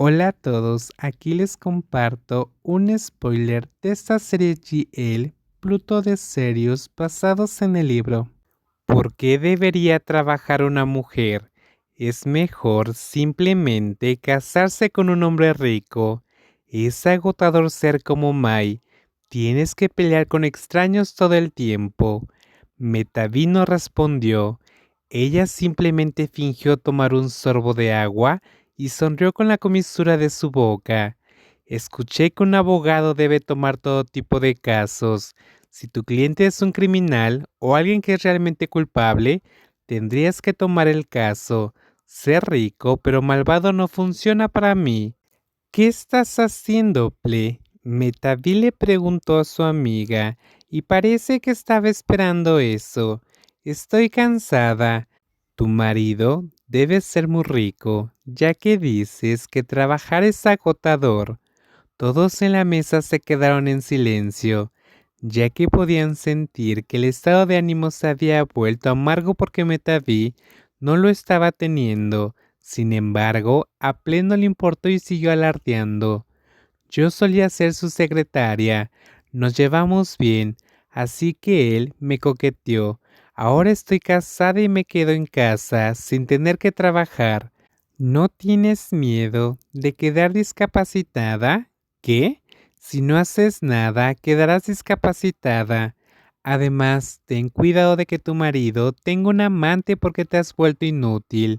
Hola a todos, aquí les comparto un spoiler de esta serie GL, Pluto de Sirius, basados en el libro. ¿Por qué debería trabajar una mujer? Es mejor simplemente casarse con un hombre rico. Es agotador ser como Mai. Tienes que pelear con extraños todo el tiempo. Metavino respondió. Ella simplemente fingió tomar un sorbo de agua y sonrió con la comisura de su boca. Escuché que un abogado debe tomar todo tipo de casos. Si tu cliente es un criminal o alguien que es realmente culpable, tendrías que tomar el caso. Ser rico pero malvado no funciona para mí. ¿Qué estás haciendo, Ple? Metavi le preguntó a su amiga, y parece que estaba esperando eso. Estoy cansada. Tu marido debe ser muy rico, ya que dices que trabajar es agotador. Todos en la mesa se quedaron en silencio, ya que podían sentir que el estado de ánimo se había vuelto amargo porque Metavi no lo estaba teniendo. Sin embargo, a pleno le importó y siguió alardeando. Yo solía ser su secretaria, nos llevamos bien, así que él me coqueteó. Ahora estoy casada y me quedo en casa sin tener que trabajar. ¿No tienes miedo de quedar discapacitada? ¿Qué? Si no haces nada, quedarás discapacitada. Además, ten cuidado de que tu marido tenga un amante porque te has vuelto inútil.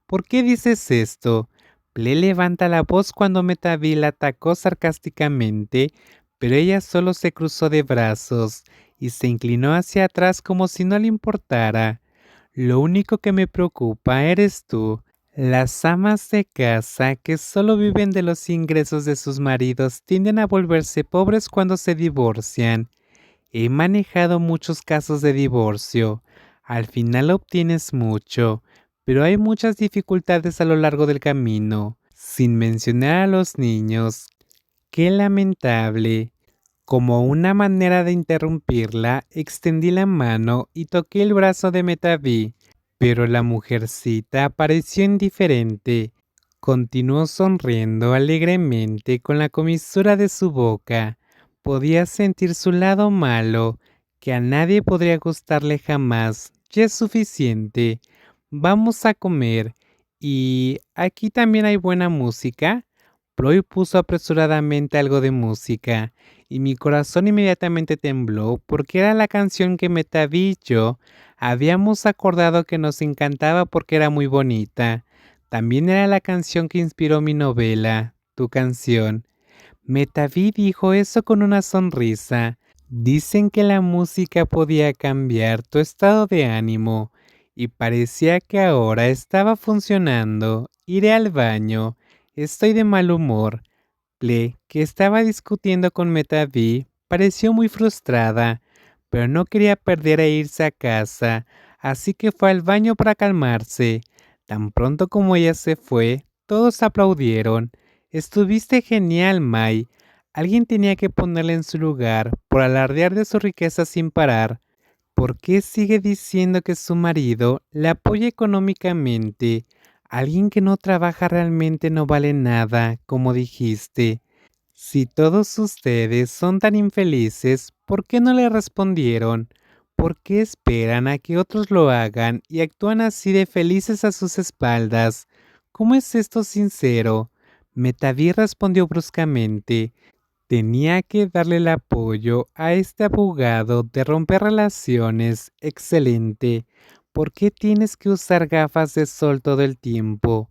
¿Por qué dices esto? Ple levanta la voz cuando Metavi la atacó sarcásticamente, pero ella solo se cruzó de brazos y se inclinó hacia atrás como si no le importara. Lo único que me preocupa eres tú. Las amas de casa que solo viven de los ingresos de sus maridos tienden a volverse pobres cuando se divorcian. He manejado muchos casos de divorcio. Al final obtienes mucho, pero hay muchas dificultades a lo largo del camino, sin mencionar a los niños. Qué lamentable. Como una manera de interrumpirla, extendí la mano y toqué el brazo de Metavi, pero la mujercita pareció indiferente. Continuó sonriendo alegremente con la comisura de su boca. Podía sentir su lado malo, que a nadie podría gustarle jamás. Ya es suficiente. Vamos a comer. Y aquí también hay buena música. Ploy puso apresuradamente algo de música, y mi corazón inmediatamente tembló porque era la canción que Metavi y yo habíamos acordado que nos encantaba porque era muy bonita. También era la canción que inspiró mi novela, tu canción. Metavi dijo eso con una sonrisa. Dicen que la música podía cambiar tu estado de ánimo, y parecía que ahora estaba funcionando. Iré al baño. Estoy de mal humor. Ple, que estaba discutiendo con Metavi, pareció muy frustrada, pero no quería perder e irse a casa, así que fue al baño para calmarse. Tan pronto como ella se fue, todos aplaudieron. Estuviste genial, Mai. Alguien tenía que ponerla en su lugar por alardear de su riqueza sin parar. ¿Por qué sigue diciendo que su marido la apoya económicamente? Alguien que no trabaja realmente no vale nada, como dijiste. Si todos ustedes son tan infelices, ¿por qué no le respondieron? ¿Por qué esperan a que otros lo hagan y actúan así de felices a sus espaldas? ¿Cómo es esto sincero? Metavi respondió bruscamente. Tenía que darle el apoyo a este abogado de romper relaciones. Excelente. ¿Por qué tienes que usar gafas de sol todo el tiempo?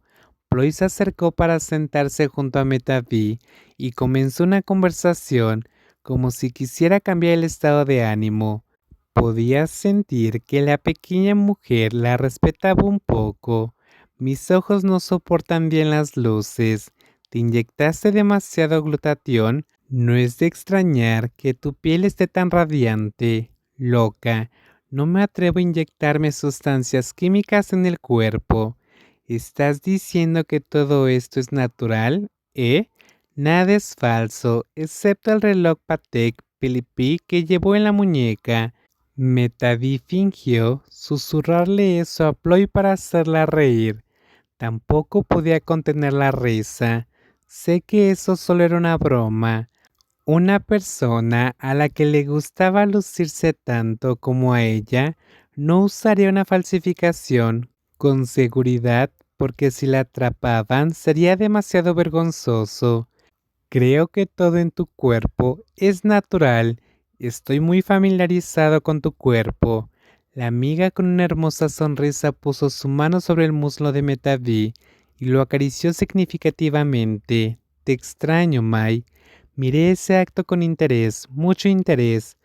Ploy se acercó para sentarse junto a Metavi y comenzó una conversación como si quisiera cambiar el estado de ánimo. Podía sentir que la pequeña mujer la respetaba un poco. Mis ojos no soportan bien las luces. ¿Te inyectaste demasiado glutatión? No es de extrañar que tu piel esté tan radiante. Loca, no me atrevo a inyectarme sustancias químicas en el cuerpo. ¿Estás diciendo que todo esto es natural? ¿Eh? Nada es falso, excepto el reloj Patek Philippe que llevó en la muñeca. Metavi fingió susurrarle eso a Ploy para hacerla reír. Tampoco podía contener la risa. Sé que eso solo era una broma. Una persona a la que le gustaba lucirse tanto como a ella no usaría una falsificación con seguridad porque si la atrapaban sería demasiado vergonzoso. Creo que todo en tu cuerpo es natural. Estoy muy familiarizado con tu cuerpo. La amiga con una hermosa sonrisa puso su mano sobre el muslo de Metaví y lo acarició significativamente. Te extraño, Mai. Miré ese acto con interés, mucho interés.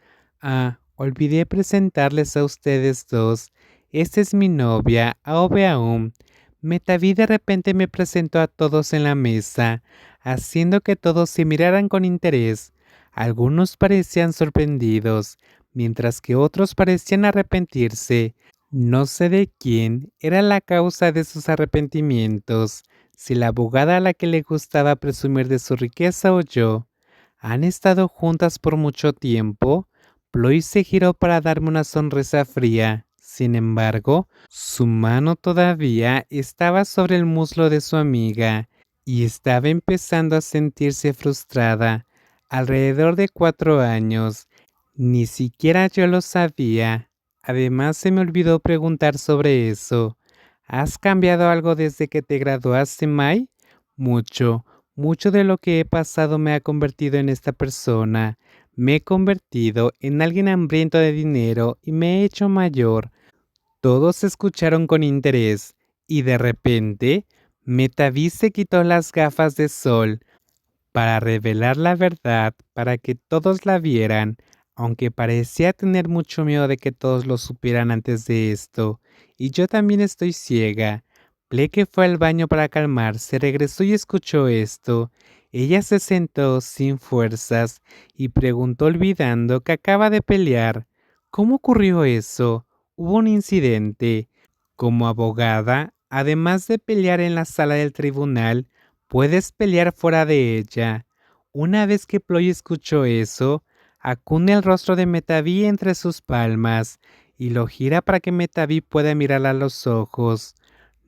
Ah, olvidé presentarles a ustedes dos. Esta es mi novia, Aobeaum. Metaví de repente me presentó a todos en la mesa, haciendo que todos se miraran con interés. Algunos parecían sorprendidos, mientras que otros parecían arrepentirse. No sé de quién era la causa de sus arrepentimientos, si la abogada a la que le gustaba presumir de su riqueza o yo. Han estado juntas por mucho tiempo. Ploy se giró para darme una sonrisa fría. Sin embargo, su mano todavía estaba sobre el muslo de su amiga y estaba empezando a sentirse frustrada. Alrededor de 4 años. Ni siquiera yo lo sabía. Además, se me olvidó preguntar sobre eso. ¿Has cambiado algo desde que te graduaste, Mai? Mucho. Mucho de lo que he pasado me ha convertido en esta persona. Me he convertido en alguien hambriento de dinero y me he hecho mayor. Todos escucharon con interés y de repente Metaví se quitó las gafas de sol para revelar la verdad para que todos la vieran, aunque parecía tener mucho miedo de que todos lo supieran antes de esto. Y yo también estoy ciega. Blake fue al baño para calmarse, regresó y escuchó esto. Ella se sentó sin fuerzas y preguntó olvidando que acaba de pelear. ¿Cómo ocurrió eso? Hubo un incidente. Como abogada, además de pelear en la sala del tribunal, puedes pelear fuera de ella. Una vez que Ploy escuchó eso, acude el rostro de Metaví entre sus palmas y lo gira para que Metaví pueda mirarla a los ojos.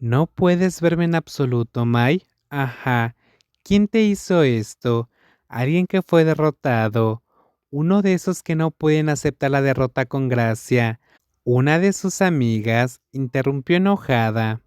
No puedes verme en absoluto, Mai. Ajá. ¿Quién te hizo esto? Alguien que fue derrotado. Uno de esos que no pueden aceptar la derrota con gracia. Una de sus amigas interrumpió enojada.